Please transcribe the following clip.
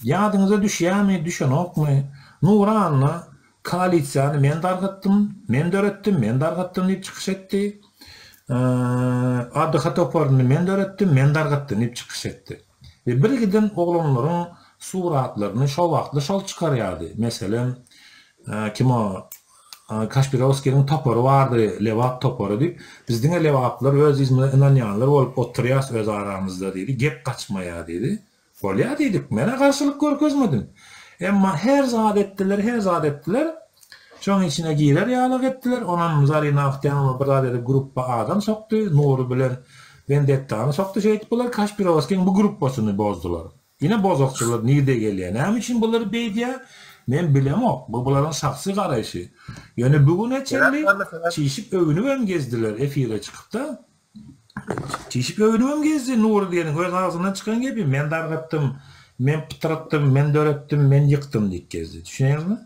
Ýadyňyza düşýärmi, düşenokmy? Nuranna koalisiýany men dargatdym, men döretdim, men dargatdym diýip çykyş etdi. Adyha toparyny men döretdim, men dargatdym diýip çykyş etdi. Ve birgiden oglanlaryň suratlaryny şol wagtda şol çykarýardy. Meselen, kim o? Kaşpirovskiň topary bardy, lewat topary diýip, bizdiň lewatlar öz izmine inanýanlar bolup oturýas öz aramyzda diýdi, gep gaçmaýar diýdi. Bolýar diýdik, mene garşylyk görkezmedim. Emma her zat etdiler. Şoň içine girer ýalyk etdiler. Onan Zarina Akdýanowa bir zat edip gruppa adam sokdy, Nuri bilen Vendettany sokdy şeýit bular Kaşpirovskiň bu gruppasyny bozdular. Ýine bozokçylar nide gelýär? Näme üçin bular beýdýär? Men bilemok. Bu bularyň şahsy garaşy. Ýöne bugün etçeli çişip övünüp gezdiler efire çıkıp da. Çişip övünüp gezdi Nuri diýeniň öz ağzyndan çykan gepi men dargatdym, men pytratdym, men döretdim, men ýyktym diýip gezdi. Düşünýäňizmi?